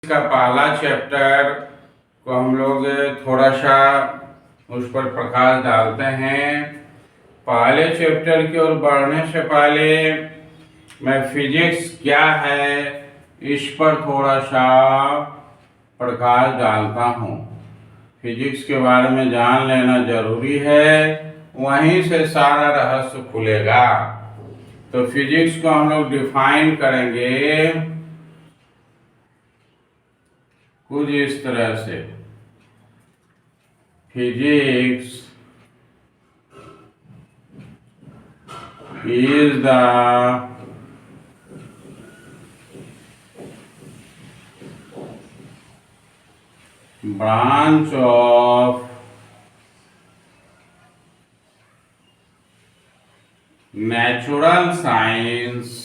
का पहला चैप्टर को हम लोग थोड़ा सा उस पर प्रकाश डालते हैं। पहले चैप्टर की ओर बढ़ने से पहले मैं फिजिक्स क्या है इस पर थोड़ा सा प्रकाश डालता हूँ। फिजिक्स के बारे में जान लेना जरूरी है, वहीं से सारा रहस्य खुलेगा। तो फिजिक्स को हम लोग डिफाइन करेंगे कुछ इस तरह से। Physics is the branch of natural science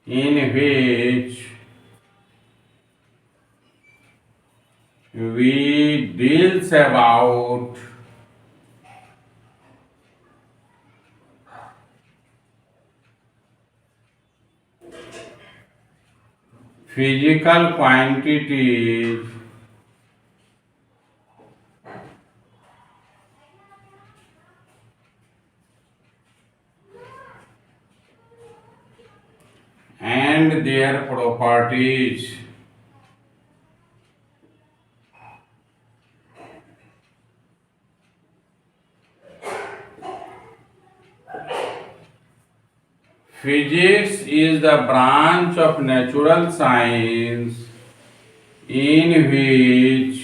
in which we deals about physical quantities and their properties. Physics is the branch of natural science in which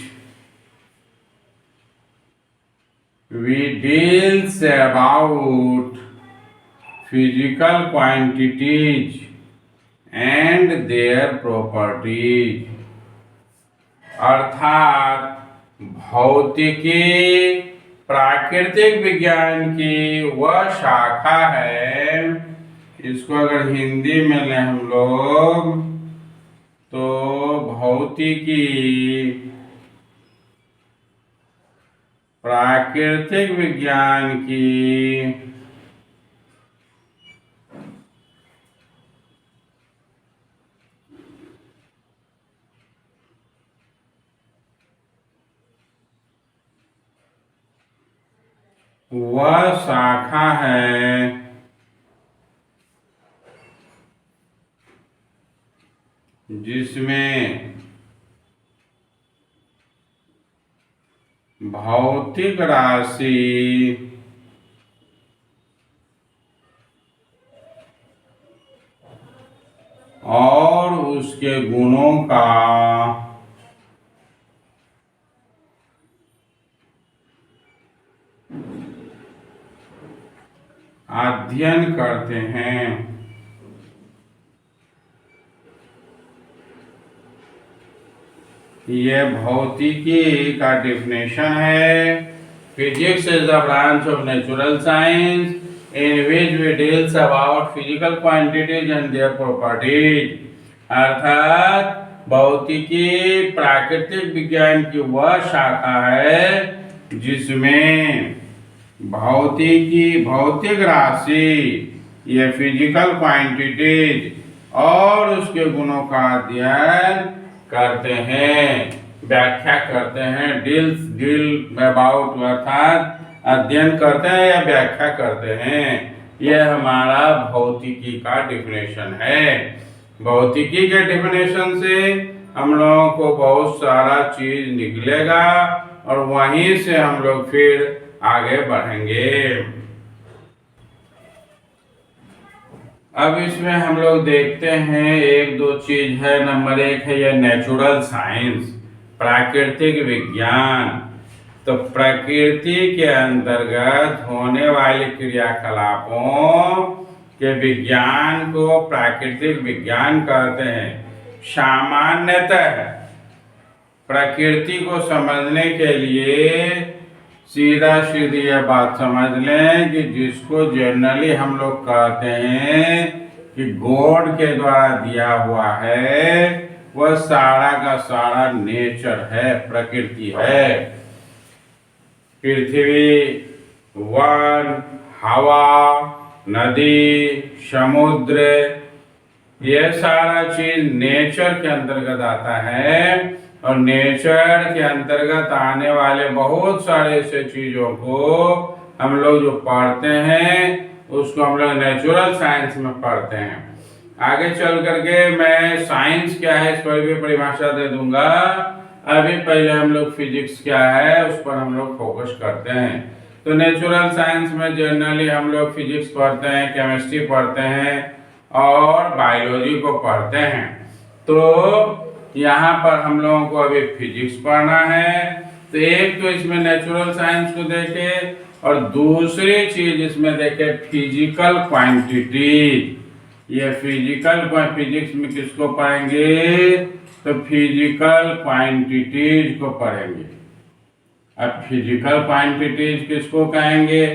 we deals about physical quantities and their properties। अर्थात भौतिकी प्राकृतिक विज्ञान की वह शाखा है, इसको अगर हिंदी में लें हम लोग तो भौतिकी प्राकृतिक विज्ञान की वह शाखा है जिसमें भौतिक राशि और उसके गुणों का अध्ययन करते हैं। यह भौतिकी का डिफिनेशन है। Physics is the branch of natural science in which we deals about physical quantities and their properties. अर्थात भौतिकी प्राकृतिक विज्ञान की वह शाखा है जिसमें भौतिक राशि ये फिजिकल क्वांटिटीज और उसके गुणों का अध्ययन करते हैं, व्याख्या करते हैं। डील अबाउट अर्थात अध्ययन करते हैं या व्याख्या करते हैं। यह हमारा भौतिकी का डिफिनेशन है। भौतिकी के डिफिनेशन से हम लोगों को बहुत सारा चीज निकलेगा और वहीं से हम लोग फिर आगे बढ़ेंगे। अब इसमें हम लोग देखते हैं एक दो चीज है। नंबर एक है यह नेचुरल साइंस, प्राकृतिक विज्ञान। तो प्रकृति के अंतर्गत होने वाले क्रियाकलापों के विज्ञान को प्राकृतिक विज्ञान कहते हैं। सामान्यतः प्रकृति को समझने के लिए सीधा सीधी यह बात समझ लें कि जिसको जनरली हम लोग कहते हैं कि गॉड के द्वारा दिया हुआ है, वह सारा का सारा नेचर है, प्रकृति है। पृथ्वी, वन, हवा, नदी, समुद्र, ये सारा चीज नेचर के अंतर्गत आता है। और नेचर के अंतर्गत आने वाले बहुत सारे ऐसे चीजों को हम लोग जो पढ़ते हैं उसको हम लोग नेचुरल साइंस में पढ़ते हैं। आगे चल करके मैं साइंस क्या है इस पर भी परिभाषा दे दूंगा। अभी पहले हम लोग फिजिक्स क्या है उस पर हम लोग फोकस करते हैं। तो नेचुरल साइंस में जनरली हम लोग फिजिक्स पढ़ते हैं, केमिस्ट्री पढ़ते हैं और बायोलॉजी को पढ़ते हैं। तो यहाँ पर हम लोगों को अभी फिजिक्स पढ़ना है। तो एक तो इसमें नेचुरल साइंस को देखे और दूसरी चीज इसमें देखे फिजिकल क्वांटिटीज। ये फिजिक्स में किसको पढ़ेंगे? तो फिजिकल क्वांटिटीज को पढ़ेंगे। अब फिजिकल क्वांटिटीज किसको कहेंगे?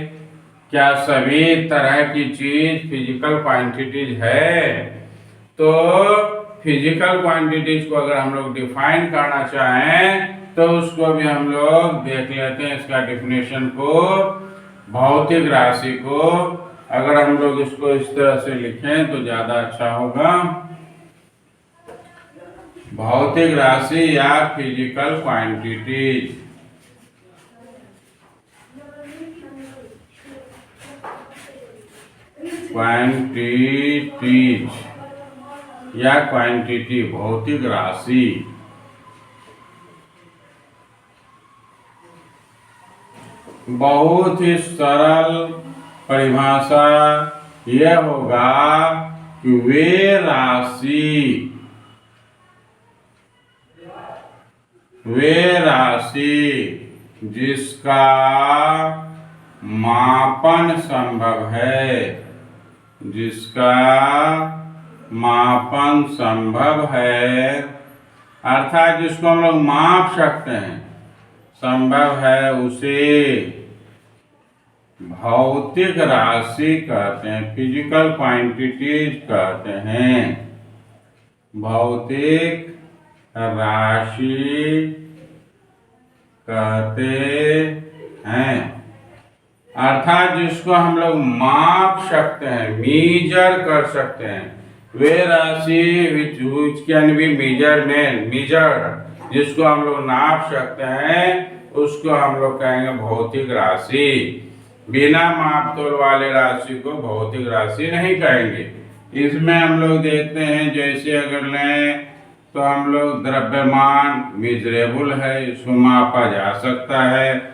क्या सभी तरह की चीज फिजिकल क्वांटिटीज है? तो फिजिकल क्वांटिटीज को अगर हम लोग डिफाइन करना चाहें तो उसको भी हम लोग देख लेते हैं, इसका डिफिनेशन को। भौतिक राशि को अगर हम लोग इसको इस तरह से लिखें तो ज्यादा अच्छा होगा। भौतिक राशि या फिजिकल क्वांटिटीज। क्वांटिटीज या क्वांटिटी, भौतिक राशि। बहुत ही सरल परिभाषा यह होगा कि वे राशि जिसका मापन संभव है, जिसका मापन संभव है, अर्थात जिसको हम लोग माप सकते हैं, संभव है, उसे भौतिक राशि कहते हैं, फिजिकल क्वांटिटीज कहते हैं। भौतिक राशि कहते हैं, अर्थात जिसको हम लोग माप सकते हैं, मीजर कर सकते हैं। वे राशि which can be measured, जिसको हम लोग नाप सकते हैं उसको हम लोग कहेंगे भौतिक राशि। बिना माप तोल वाले राशि को भौतिक राशि नहीं कहेंगे। इसमें हम लोग देखते हैं, जैसे अगर लें तो हम लोग द्रव्यमान मेजरेबल है, इसको मापा जा सकता है।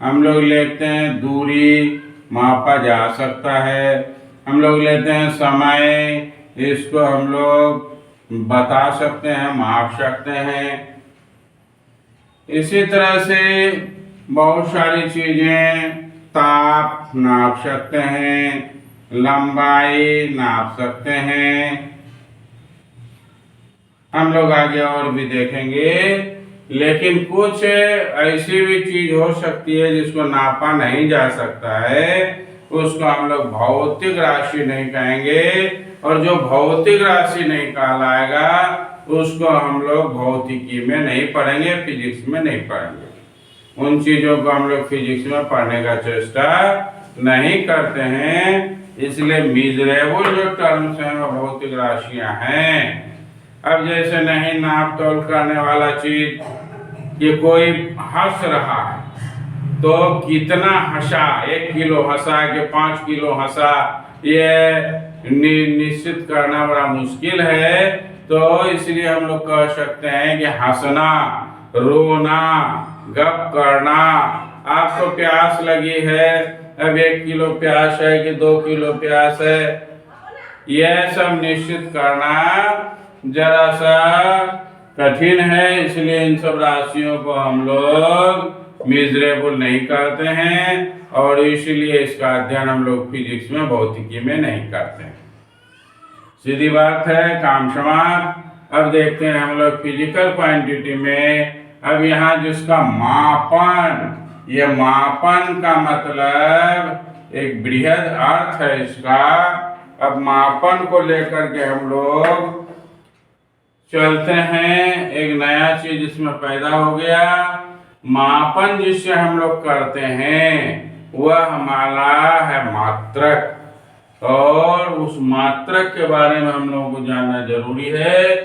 हम लोग लेते हैं दूरी, मापा जा सकता है। हम लोग लेते हैं समय, इसको हम लोग बता सकते हैं, माप सकते हैं। इसी तरह से बहुत सारी चीजें, ताप नाप सकते हैं, लंबाई नाप सकते हैं। हम लोग आगे और भी देखेंगे। लेकिन कुछ ऐसी भी चीज हो सकती है जिसको नापा नहीं जा सकता है, उसको हम लोग भौतिक राशि नहीं कहेंगे। और जो भौतिक राशि नहीं कहलाएगा उसको हम लोग भौतिकी में नहीं पढ़ेंगे, फिजिक्स में नहीं पढ़ेंगे। उन चीजों को हम लोग फिजिक्स में पढ़ने का चेष्टा नहीं करते हैं। इसलिए मेजरेबल जो टर्म्स हैं वो भौतिक राशियां हैं। अब जैसे नहीं नाप तोल करने वाला चीज, कि कोई हंस रहा है तो कितना हंसा, 1 किलो हंसा कि 5 किलो हंसा, ये निश्चित करना बड़ा मुश्किल है। तो इसलिए हम लोग कह सकते हैं कि हंसना, रोना, गप करना। आपको प्यास लगी है, अब 1 किलो प्यास है कि 2 किलो प्यास है, यह सब निश्चित करना जरा सा कठिन है। इसलिए इन सब राशियों को हम लोग मेजरेबल नहीं करते हैं और इसलिए इसका अध्ययन हम लोग फिजिक्स में, भौतिकी में नहीं करते हैं। सीधी बात है, काम समाप्त। अब देखते हैं हम लोग फिजिकल क्वांटिटी में। अब यहाँ जिसका मापन, ये मापन का मतलब एक बृहद अर्थ है इसका। अब मापन को लेकर के हम लोग चलते हैं। एक नया चीज इसमें पैदा हो गया, मापन जिससे हम लोग करते हैं वह हमारा है मात्रक। और उस मात्रक के बारे में हम लोगों को जानना जरूरी है।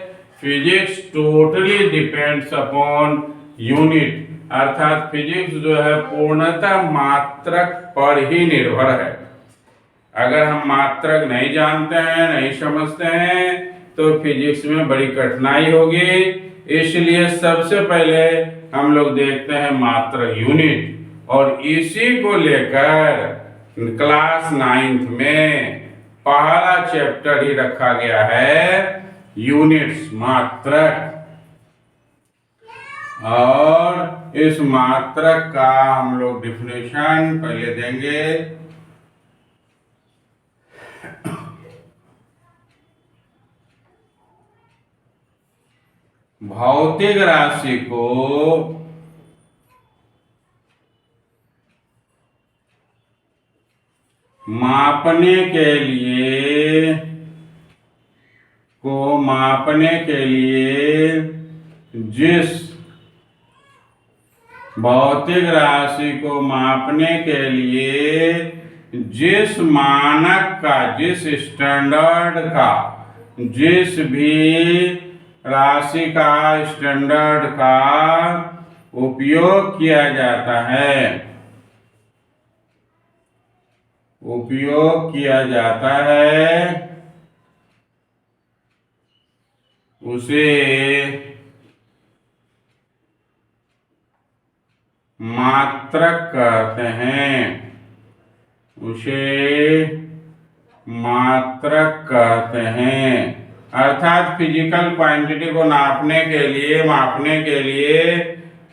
Physics totally depends upon unit, अर्थात फिजिक्स जो है पूर्णतः मात्रक पर ही निर्भर है। अगर हम मात्रक नहीं जानते हैं, नहीं समझते हैं, तो फिजिक्स में बड़ी कठिनाई होगी। इसलिए सबसे पहले हम लोग देखते हैं मात्रक, यूनिट, और इसी को लेकर क्लास 9th में पहला चैप्टर ही रखा गया है, यूनिट्स, मात्रक। और इस मात्रक का हम लोग डिफिनेशन पहले देंगे। भौतिक राशि को मापने के लिए जिस भौतिक राशि को मापने के लिए जिस मानक का, जिस स्टैंडर्ड का, जिस भी राशि का स्टैंडर्ड का उपयोग किया जाता है, उसे मात्रक कहते हैं। अर्थात फिजिकल क्वांटिटी को मापने के लिए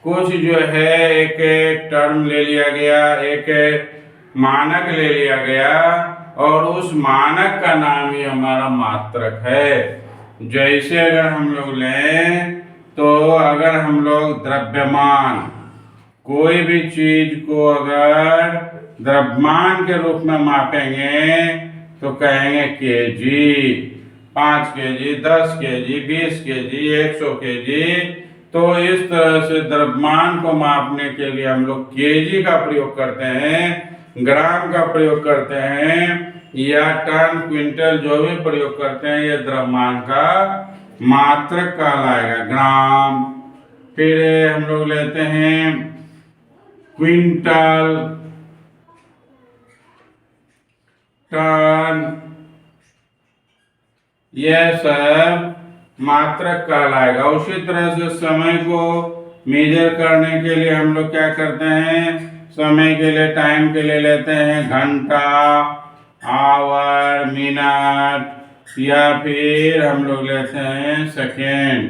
कुछ जो है एक टर्म ले लिया गया, एक मानक ले लिया गया, और उस मानक का नाम ही हमारा मात्रक है। जैसे अगर हम लोग लें तो अगर हम लोग द्रव्यमान, कोई भी चीज को अगर द्रव्यमान के रूप में मापेंगे तो कहेंगे KG, 5 KG, 10 KG, 20 KG, 100 KG. तो इस तरह से द्रव्यमान को मापने के लिए हम लोग केजी का प्रयोग करते हैं, ग्राम का प्रयोग करते हैं, या टन, क्विंटल, जो भी प्रयोग करते हैं, यह द्रव्यमान का मात्रक कहलाएगा, ग्राम। फिर हम लोग लेते हैं क्विंटल, टन, यह सब मात्रक कहलाएगा। उसी तरह से समय को मेजर करने के लिए हम लोग क्या करते हैं, समय के लिए, टाइम के लिए लेते हैं घंटा, आवर, मिनट, या फिर हम लोग लेते हैं सेकेंड।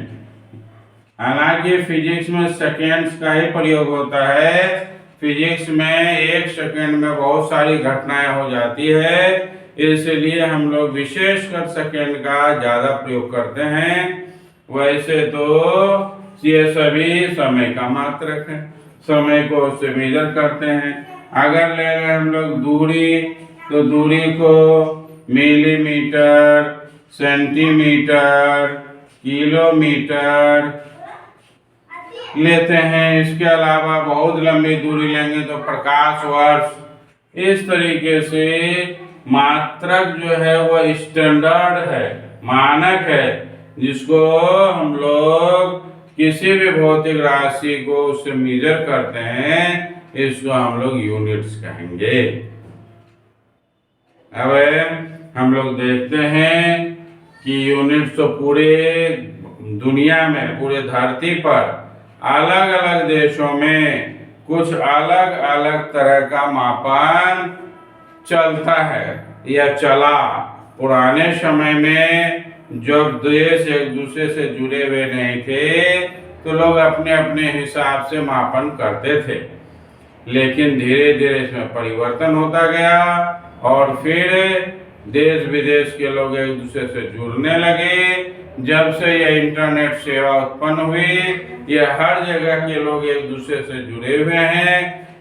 हालांकि फिजिक्स में सेकेंड्स का ही प्रयोग होता है। फिजिक्स में 1 सेकेंड में बहुत सारी घटनाएं हो जाती है, इसलिए हम लोग विशेषकर सेकेंड का ज्यादा प्रयोग करते हैं। वैसे तो ये सभी समय का मात्रक है, समय को उससे मेजर करते हैं। अगर ले रहे हम लोग दूरी, तो दूरी को मिलीमीटर, सेंटीमीटर, किलोमीटर लेते हैं। इसके अलावा बहुत लंबी दूरी लेंगे तो प्रकाश वर्ष। इस तरीके से मात्रक जो है वह स्टैंडर्ड है, मानक है, जिसको हम लोग किसी भी भौतिक राशि को उससे मेजर करते हैं, इसको हम लोग यूनिट्स कहेंगे। अब हम लोग देखते हैं कि यूनिट्स तो पूरे दुनिया में, पूरे धरती पर अलग अलग देशों में कुछ अलग अलग तरह का मापन चलता है या चला। पुराने समय में जब देश एक दूसरे से जुड़े हुए नहीं थे तो लोग अपने अपने हिसाब से मापन करते थे, लेकिन धीरे धीरे इसमें परिवर्तन होता गया और फिर देश विदेश के लोग एक दूसरे से जुड़ने लगे। जब से यह इंटरनेट सेवा उत्पन्न हुई, ये हर जगह के लोग एक दूसरे से जुड़े हुए हैं।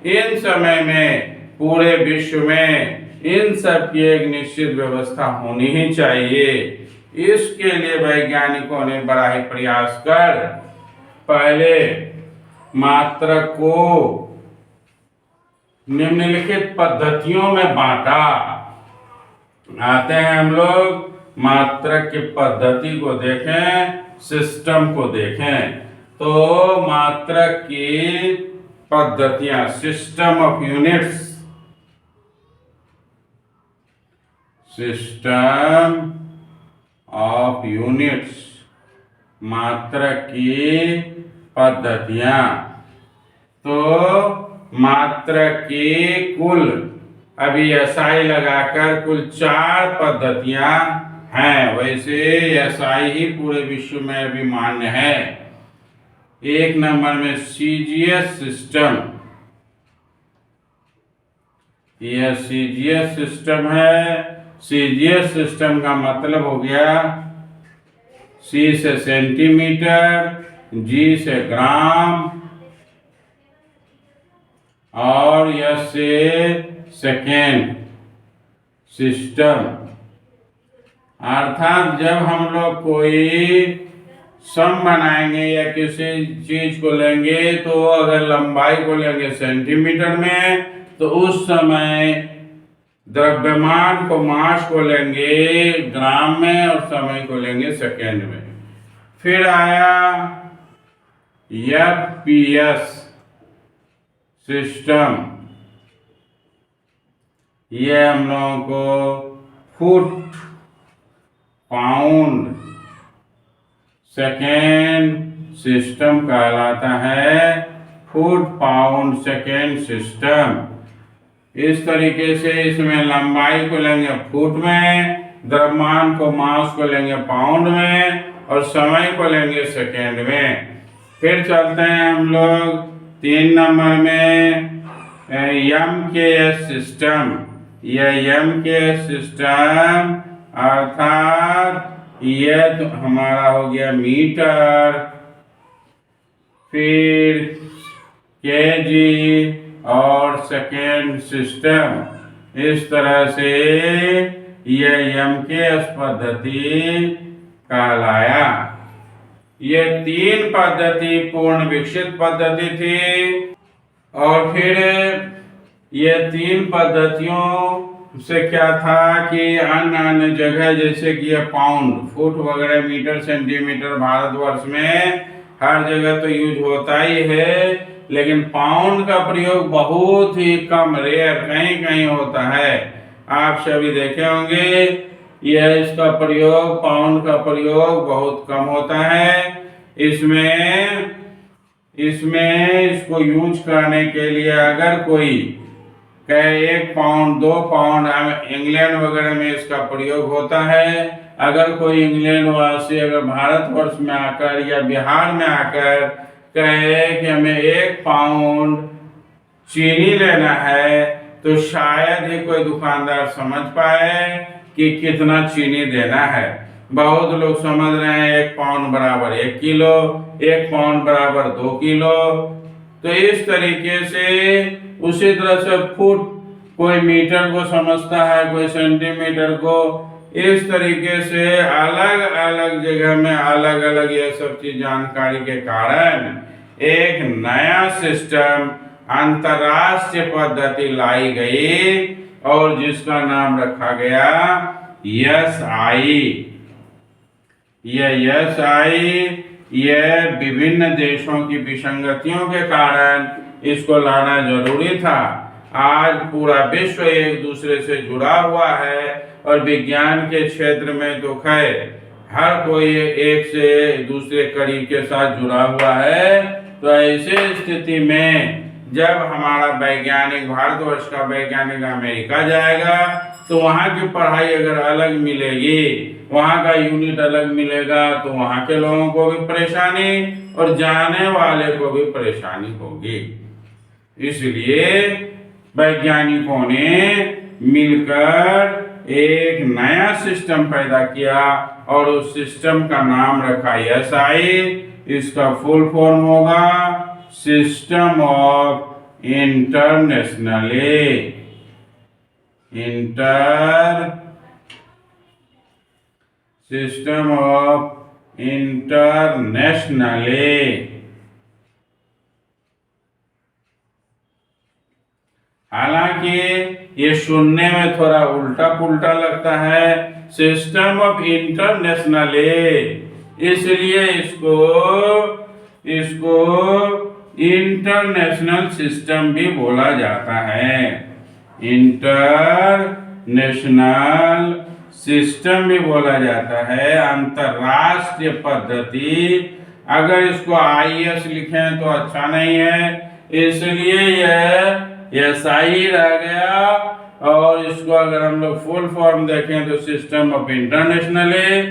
इन समय में पूरे विश्व में इन सब की एक निश्चित व्यवस्था होनी ही चाहिए। इसके लिए वैज्ञानिकों ने बड़ा ही प्रयास कर पहले मात्रक को निम्नलिखित पद्धतियों में बांटा। आते हैं हम लोग मात्रक की पद्धति को देखें, सिस्टम को देखें। तो मात्रक की पद्धतियां, system of units, system of units, मात्रक की पद्धतियां। तो मात्रक की कुल अभी एसआई लगाकर कुल 4 पद्धतियां हैं। वैसे एसआई ही पूरे विश्व में अभी मान्य है। एक नंबर में सीजीएस सिस्टम, यह सीजीएस सिस्टम है। सीजीएस सिस्टम का मतलब हो गया सी से सेंटीमीटर, जी से ग्राम और यस से सेकेंड सिस्टम। अर्थात जब हम लोग कोई सम बनाएंगे या किसी चीज को लेंगे, तो अगर लंबाई को लेंगे सेंटीमीटर में, तो उस समय द्रव्यमान को, मास को लेंगे ग्राम में और समय को लेंगे सेकेंड में। फिर आया एफपीएस सिस्टम, ये हम लोगों को फुट पाउंड सेकेंड सिस्टम कहलाता है। Foot pound second system. इस तरीके से इसमें लंबाई को लेंगे फुट में, द्रव्यमान को, मास को लेंगे पाउंड में और समय को लेंगे सेकेंड में। फिर चलते हैं हम लोग 3 नंबर में एमकेएस सिस्टम। यह एमकेएस सिस्टम अर्थात यह तो हमारा हो गया मीटर, फिर केजी और सेकेंड सिस्टम। इस तरह से यह एमकेएस पद्धति कहलाया। ये 3 पद्धति पूर्ण विकसित पद्धति थी। और फिर ये 3 पद्धतियों से क्या था कि अन्य अन्य जगह, जैसे कि यह पाउंड, फुट वगैरह, मीटर, सेंटीमीटर भारतवर्ष में हर जगह तो यूज होता ही है, लेकिन पाउंड का प्रयोग बहुत ही कम, रेयर, कहीं कहीं होता है। आप सभी देखे होंगे, यह इसका प्रयोग, पाउंड का प्रयोग बहुत कम होता है। इसमें इसको यूज करने के लिए अगर कोई कहे 1 पाउंड 2 पाउंड, इंग्लैंड वगैरह में इसका प्रयोग होता है। अगर कोई इंग्लैंड वासी अगर भारतवर्ष में आकर या बिहार में आकर कहे कि हमें 1 पाउंड चीनी लेना है, तो शायद ही कोई दुकानदार समझ पाए कि कितना चीनी देना है। बहुत लोग समझ रहे हैं 1 पाउंड बराबर 1 किलो, 1 पाउंड बराबर 2 किलो। तो इस तरीके से उसी तरह से फुट कोई मीटर को समझता है, कोई सेंटीमीटर को। इस तरीके से अलग अलग जगह में अलग अलग ये सब चीज जानकारी के कारण एक नया सिस्टम, अंतरराष्ट्रीय पद्धति लाई गई और जिसका नाम रखा गया एसआई। यह एसआई, यह विभिन्न देशों की विसंगतियों के कारण इसको लाना जरूरी था। आज पूरा विश्व एक दूसरे से जुड़ा हुआ है और विज्ञान के क्षेत्र में तो खैर हर कोई एक से दूसरे करीब के साथ जुड़ा हुआ है। तो ऐसे स्थिति में जब हमारा वैज्ञानिक, भारतवर्ष का वैज्ञानिक अमेरिका जाएगा, तो वहाँ की पढ़ाई अगर अलग मिलेगी, वहाँ का यूनिट अलग मिलेगा, तो वहाँ के लोगों को भी परेशानी और जाने वाले को भी परेशानी होगी। इसलिए वैज्ञानिकों ने मिलकर एक नया सिस्टम पैदा किया और उस सिस्टम का नाम रखा एसआई। इसका फुल फॉर्म होगा सिस्टम ऑफ इंटरनेशनली। हालांकि ये सुनने में थोड़ा उल्टा पुल्टा लगता है, सिस्टम ऑफ इंटरनेशनल, इसलिए इसको इसको इंटरनेशनल सिस्टम भी बोला जाता है। इंटरनेशनल सिस्टम भी बोला जाता है, अंतरराष्ट्रीय पद्धति। अगर इसको IS लिखें तो अच्छा नहीं है, इसलिए यह SI रह गया। और इसको अगर हम लोग फुल फॉर्म देखें तो सिस्टम ऑफ इंटरनेशनल है,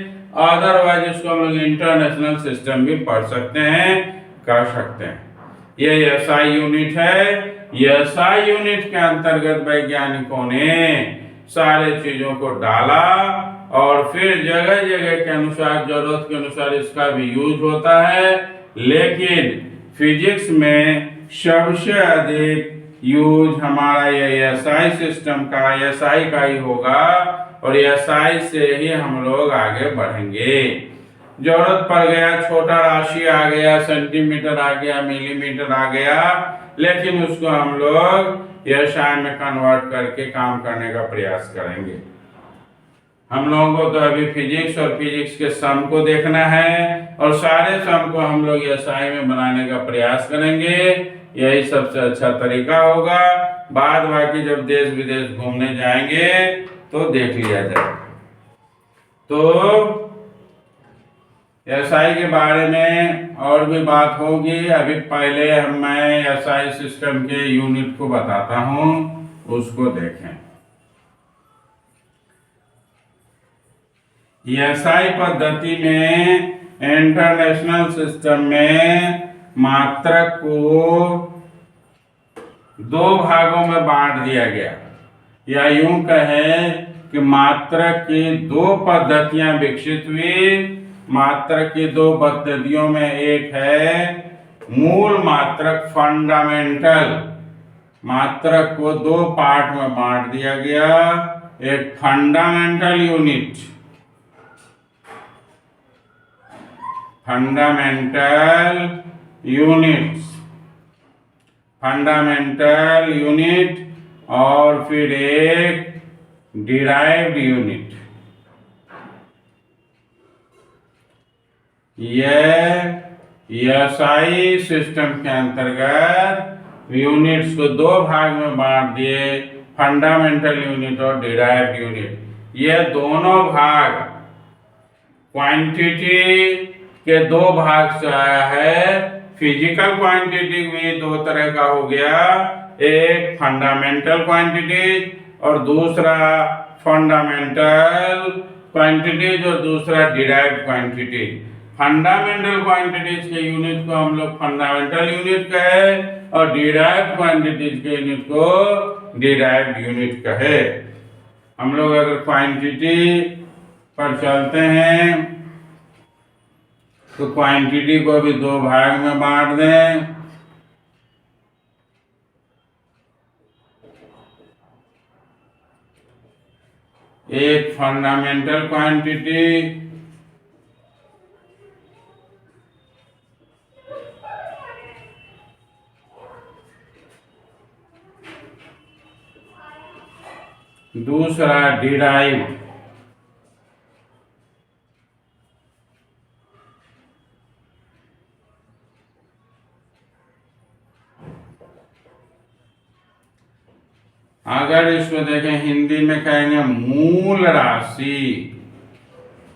अदरवाइज इसको हम लोग इंटरनेशनल सिस्टम भी पढ़ सकते हैं, कर सकते हैं। ये SI यूनिट है। SI यूनिट के अंतर्गत वैज्ञानिकों ने सारे चीजों को डाला और फिर जगह जगह के अनुसार, जरूरत के अनुसार इसका भी यूज होता है। लेकिन फिजिक्स में सबसे अधिक यूज हमारा ये SI सिस्टम का, SI का ही होगा और SI से ही हम लोग आगे बढ़ेंगे। जरूरत पड़ गया, छोटा राशि आ गया, सेंटीमीटर आ गया, मिलीमीटर आ गया, लेकिन उसको हम लोग SI में कन्वर्ट करके काम करने का प्रयास करेंगे। हम लोगों को तो अभी फिजिक्स और फिजिक्स के सम को देखना है और सारे सम को हम लोग SI में बनाने का प्रयास करेंगे। यही सबसे अच्छा तरीका होगा। बाद बाकी जब देश विदेश घूमने जाएंगे तो देख लिया जाए। तो SI के बारे में और भी बात होगी। अभी पहले मैं SI सिस्टम के यूनिट को बताता हूँ, उसको देखें। SI पद्धति में, इंटरनेशनल सिस्टम में मात्रक को दो भागों में बांट दिया गया, या यूं कहें कि मात्रक की दो पद्धतियां विकसित हुई। मात्रक की दो पद्धतियों में एक है मूल मात्रक, फंडामेंटल। मात्रक को दो पार्ट में बांट दिया गया। एक फंडामेंटल यूनिट, फंडामेंटल यूनिट और फिर एक डिराइव्ड यूनिट। यह SI सिस्टम के अंतर्गत यूनिट्स को दो भाग में बांट दिए, फंडामेंटल यूनिट और डिराइव्ड यूनिट। यह दोनों भाग क्वांटिटी के दो भाग से आया है। फिजिकल क्वांटिटी भी दो तरह का हो गया, एक फंडामेंटल क्वांटिटी और दूसरा फंडामेंटल क्वांटिटीज और दूसरा डिराइव्ड क्वांटिटी। फंडामेंटल क्वांटिटीज के यूनिट को हम लोग फंडामेंटल यूनिट कहे और डिराइव्ड क्वांटिटीज के यूनिट को डिराइव्ड यूनिट कहे। हम लोग अगर क्वांटिटी पर चलते हैं तो क्वांटिटी को भी दो भाग में बांट दें। एक फंडामेंटल क्वांटिटी दूसरा डिराइव्ड। अगर इसको देखें हिंदी में कहेंगे मूल राशि।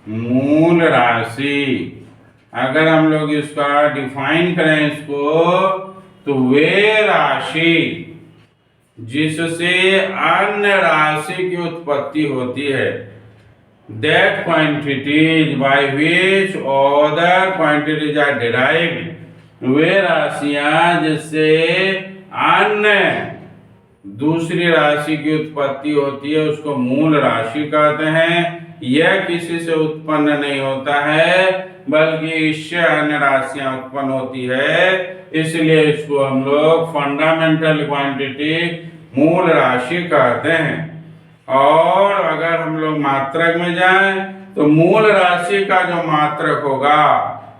मूल राशि अगर हम लोग इसका डिफाइन करें इसको, तो वे राशि जिससे अन्य राशि की उत्पत्ति होती है, that quantities by which other quantities are derived, वे राशियां जिससे अन्य दूसरी राशि की उत्पत्ति होती है उसको मूल राशि कहते हैं। यह किसी से उत्पन्न नहीं होता है बल्कि इससे अन्य राशियां उत्पन्न होती है, इसलिए इसको हम लोग फंडामेंटल क्वांटिटी, मूल राशि कहते हैं। और अगर हम लोग मात्रक में जाएं तो मूल राशि का जो मात्रक होगा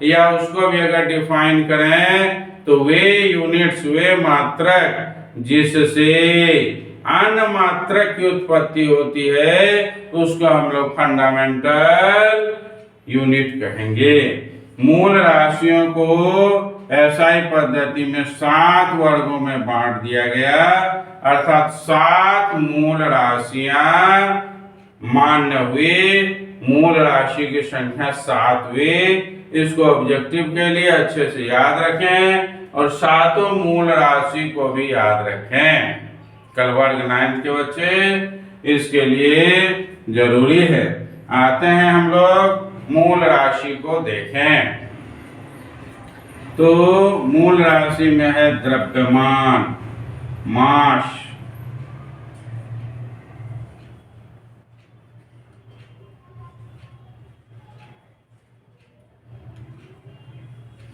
या उसको भी अगर डिफाइन करें तो वे यूनिट्स, वे मात्रक जिससे अन्य मात्रक की उत्पत्ति होती है उसको हम लोग फंडामेंटल यूनिट कहेंगे। मूल राशियों को एसआई पद्धति में 7 वर्गों में बांट दिया गया, अर्थात 7 मूल राशियां मान्य हुई। मूल राशि की संख्या 7 हुई। इसको ऑब्जेक्टिव के लिए अच्छे से याद रखें और 7 मूल राशि को भी याद रखें। कल वर्ग 9 के बच्चे इसके लिए जरूरी है। आते हैं हम लोग मूल राशि को देखें। तो मूल राशि में है द्रव्यमान, मास,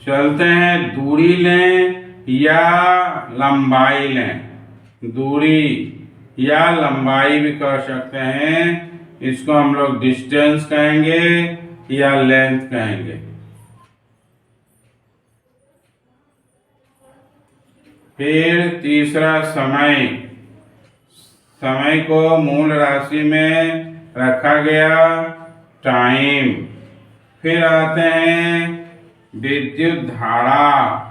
चलते हैं दूरी लें या लंबाई लें। दूरी या लंबाई भी कह सकते हैं। इसको हम लोग डिस्टेंस कहेंगे या लेंथ कहेंगे। फिर तीसरा समय। समय को मूल राशि में रखा गया टाइम। फिर आते हैं विद्युत धारा।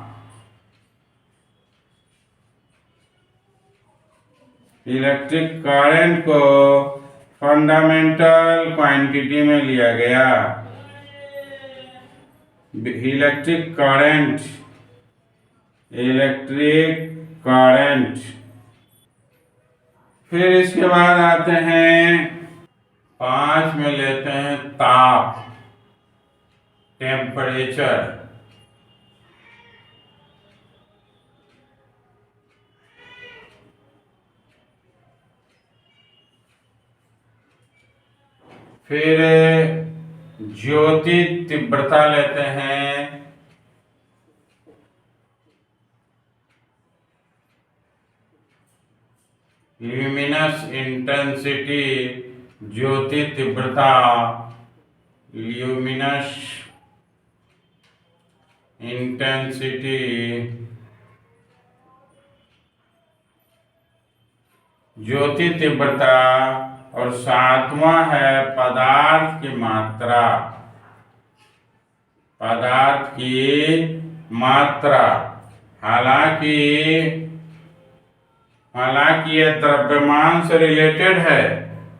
इलेक्ट्रिक करंट को फंडामेंटल क्वांटिटी में लिया गया। Electric current, electric current. फिर इसके बाद आते हैं 5 में लेते हैं ताप, टेम्परेचर। फिर ज्योति तीव्रता लेते हैं, ल्यूमिनस इंटेंसिटी, ज्योति तीव्रता, ल्यूमिनस इंटेंसिटी। ज्योति तीव्रता। और 7वां है पदार्थ की मात्रा, पदार्थ की मात्रा। हालांकि यह द्रव्यमान से रिलेटेड है,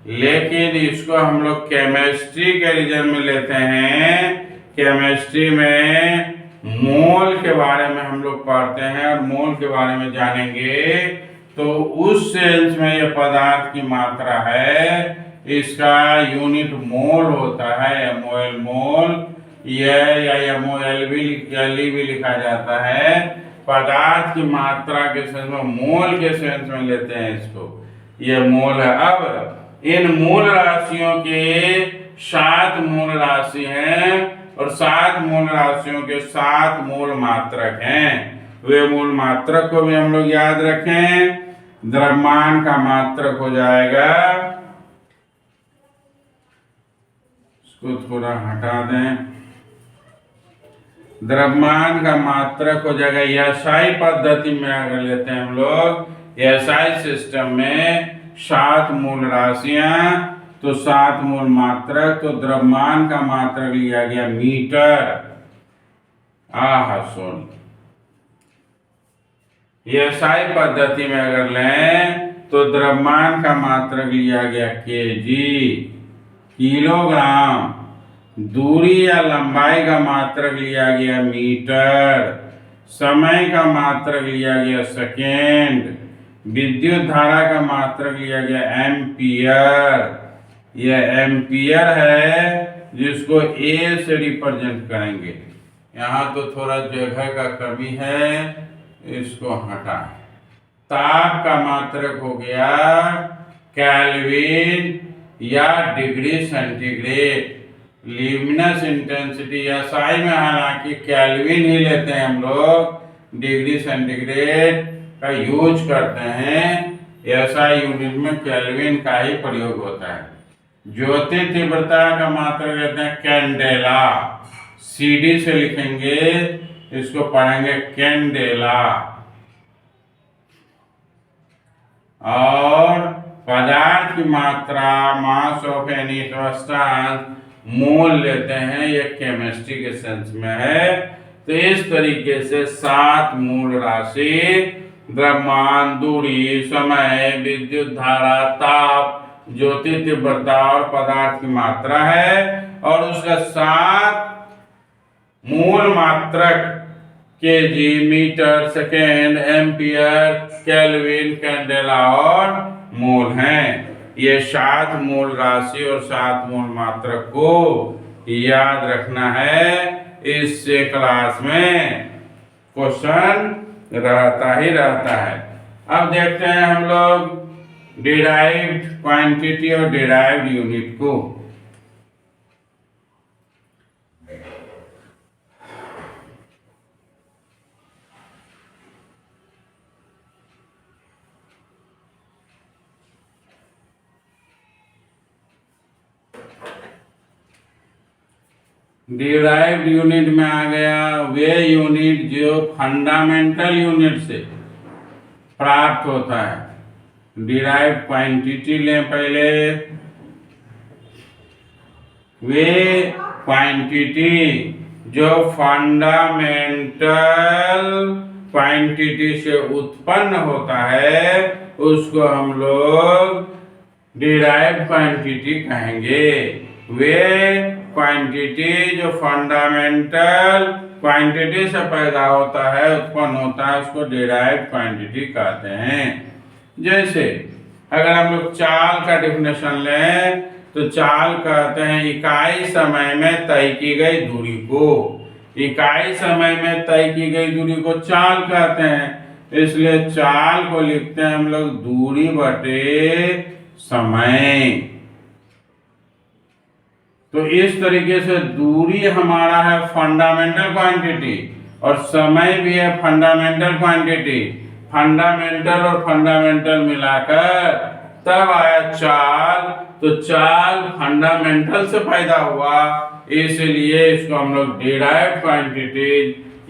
लेकिन इसको हम लोग केमिस्ट्री के रीजन में लेते हैं। केमिस्ट्री में मोल के बारे में हम लोग पढ़ते हैं और मोल के बारे में जानेंगे। तो उस सेंस में यह पदार्थ की मात्रा है। इसका यूनिट मोल होता है, MOL मोल, या MOL भी लिखा जाता है। पदार्थ की मात्रा के सेंस में, मोल के सेंस में लेते हैं इसको। यह मोल है। अब इन मूल राशियों के 7 मूल राशि हैं और 7 मूल राशियों के 7 मूल मात्रक हैं। वे मूल मात्रक को भी हम लोग याद रखें। द्रव्यमान का मात्रक हो जाएगा, इसको थोड़ा हटा दें। द्रव्यमान का मात्रक हो जाएगा एसआई पद्धति में। अगर लेते हैं हम लोग एसआई सिस्टम में 7 मूल राशियां तो 7 मूल मात्रक। तो द्रव्यमान का मात्रक लिया गया मीटर। सुन, एसआई पद्धति में अगर लें तो द्रव्यमान का मात्रक लिया गया केजी, किलोग्राम। दूरी या लंबाई का मात्रक लिया गया मीटर। समय का मात्रक लिया गया सेकेंड। विद्युत धारा का मात्रक लिया गया एम्पियर। यह एम्पियर है जिसको ए से रिप्रेजेंट करेंगे। यहाँ तो थोड़ा जगह का कमी है, इसको हटाएं। ताप का मात्रक हो गया केल्विन या degree centigrade. Luminous intensity SI में हालांकि केल्विन ही लेते हैं हम लोग, डिग्री सेंटीग्रेड का यूज करते हैं। एसआई यूनिट में केल्विन का ही प्रयोग होता है। ज्योति तीव्रता का मात्रक लेते हैं कैंडेला, सीडी से लिखेंगे, इसको पढ़ेंगे कैंडेला। और पदार्थ की मात्रा मास ऑफ एनी सब्सटेंस मोल लेते हैं, ये केमिस्ट्री के सेंस में है। तो इस तरीके से 7 मूल राशि द्रव्यमान, दूरी, समय, विद्युत धारा, ताप, ज्योति तीव्रता और पदार्थ की मात्रा है। और उसका 7 मूल मात्रक KG, metre, second, ampere, kelvin, candela और मोल हैं। ये 7 मूल राशि और 7 मूल मात्रक को याद रखना है। इससे क्लास में क्वेश्चन रहता ही रहता है। अब देखते हैं हम लोग डिराइव्ड क्वांटिटी और डिराइव्ड यूनिट को। डिराइव्ड यूनिट में आ गया वे यूनिट जो फंडामेंटल यूनिट से प्राप्त होता है। डिराइव्ड क्वांटिटी लें पहले। वे क्वांटिटी जो फंडामेंटल क्वांटिटी से उत्पन्न होता है उसको हम लोग डिराइव्ड क्वांटिटी कहेंगे। वे क्वांटिटी जो फंडामेंटल क्वांटिटी से पैदा होता है, उत्पन्न होता है, उसको डिराइव्ड क्वांटिटी कहते हैं। जैसे अगर हम लोग चाल का डिफिनेशन लें तो चाल कहते हैं इकाई समय में तय की गई दूरी को। इकाई समय में तय की गई दूरी को चाल कहते हैं। इसलिए चाल को लिखते हैं हम लोग दूरी बटे समय। तो इस तरीके से दूरी हमारा है फंडामेंटल क्वांटिटी और समय भी है फंडामेंटल क्वांटिटी। फंडामेंटल और फंडामेंटल मिलाकर तब आया चाल। तो चाल फंडामेंटल से पैदा हुआ, इसलिए इसको हम लोग डिराइव्ड क्वांटिटी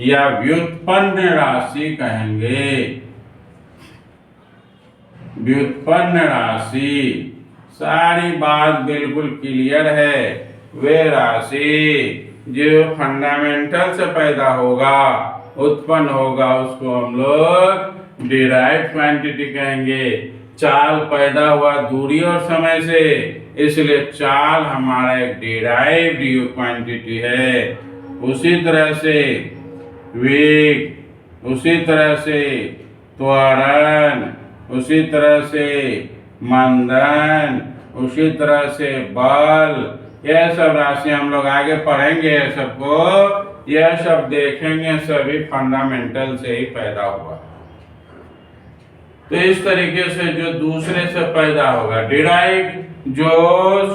या व्युत्पन्न राशि कहेंगे। व्युत्पन्न राशि, सारी बात बिल्कुल क्लियर है। वे राशि जो फंडामेंटल से पैदा होगा, उत्पन्न होगा, उसको हम लोग डिराइव्ड क्वांटिटी कहेंगे। चाल पैदा हुआ दूरी और समय से, इसलिए चाल हमारा एक डिराइव्ड क्वांटिटी है। उसी तरह से वेग, उसी तरह से त्वरण, उसी तरह से मंदन, उसी तरह से बल, यह सब राशि हम लोग आगे पढ़ेंगे। सबको यह सब देखेंगे, सभी फंडामेंटल से ही पैदा हुआ। तो इस तरीके से जो दूसरे से पैदा होगा डिराइव्ड, जो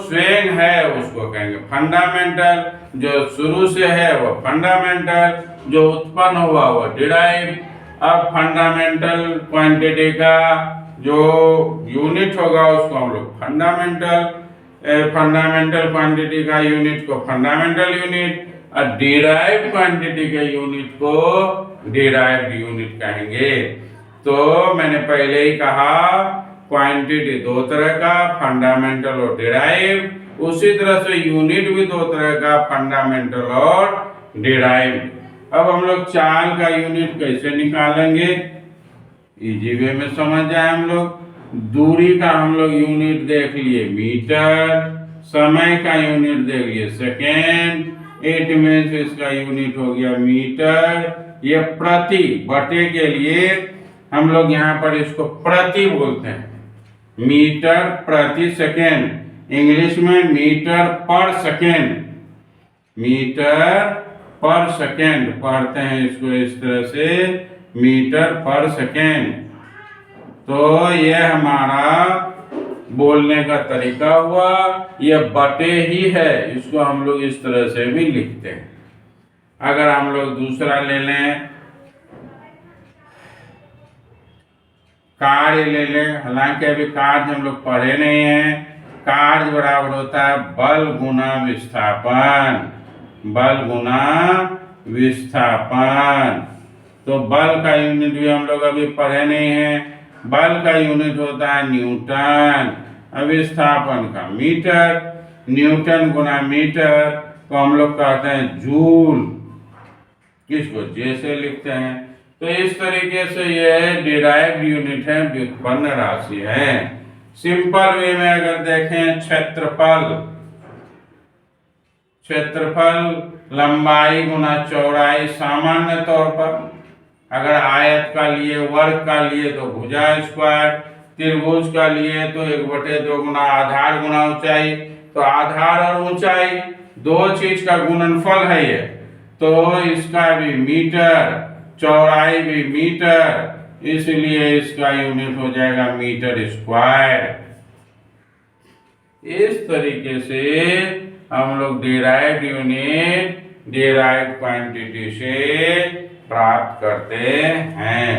स्वयं है उसको कहेंगे फंडामेंटल, जो शुरू से है वो फंडामेंटल, जो उत्पन्न हुआ वो डिराइव्ड। अब फंडामेंटल क्वांटिटी का जो यूनिट होगा उसको हम लोग फंडामेंटल क्वांटिटी का यूनिट को फंडामेंटल यूनिट और डिराइव्ड क्वांटिटी के यूनिट को डिराइव्ड यूनिट कहेंगे। तो मैंने पहले ही कहा क्वांटिटी 2 तरह का, फंडामेंटल और डिराइव्ड। उसी तरह से यूनिट भी 2 तरह का, फंडामेंटल और डिराइव्ड। अब हम लोग चाल का यूनिट कैसे निकालेंगे, इजी वे में समझ जाए हम लोग। दूरी का हम लोग यूनिट देख लिए मीटर, समय का यूनिट देख लिए सेकेंड, 8 में से इसका यूनिट हो गया मीटर। ये प्रति बटे के लिए हम लोग यहाँ पर इसको प्रति बोलते हैं। मीटर प्रति सेकेंड, इंग्लिश में मीटर पर सेकेंड, मीटर पर सेकेंड पढ़ते हैं इसको इस तरह से, मीटर पर सेकेंड। तो यह हमारा बोलने का तरीका हुआ। यह बटे ही है, इसको हम लोग इस तरह से भी लिखते हैं। अगर हम लोग दूसरा ले लें, कार्य ले लें, हालांकि अभी कार्य हम लोग पढ़े नहीं हैं। कार्य बराबर होता है बल गुना विस्थापन, बल गुना विस्थापन। तो बल का यूनिट भी हम लोग अभी पढ़े नहीं हैं। बल का यूनिट होता है न्यूटन, विस्थापन का मीटर, न्यूटन गुना मीटर को हम लोग कहते हैं जूल, किसको जे से लिखते हैं। तो इस तरीके से यह डिराइव्ड यूनिट है, व्युत्पन्न राशि है। सिंपल वे में अगर देखें, क्षेत्रफल लंबाई गुना चौड़ाई, सामान्य तौर पर अगर आयत का लिए, वर्ग का लिए तो भुजा स्क्वायर, त्रिभुज का लिए तो 1/2 गुना आधार गुना ऊंचाई। तो आधार और ऊंचाई दो चीज का गुणनफल है ये, तो इसका भी मीटर, चौड़ाई भी मीटर, इसलिए इसका यूनिट हो जाएगा मीटर स्क्वायर। इस तरीके से हम लोग डिराइव्ड यूनिट डिराइव्ड क्वांटिटी से प्राप्त करते हैं।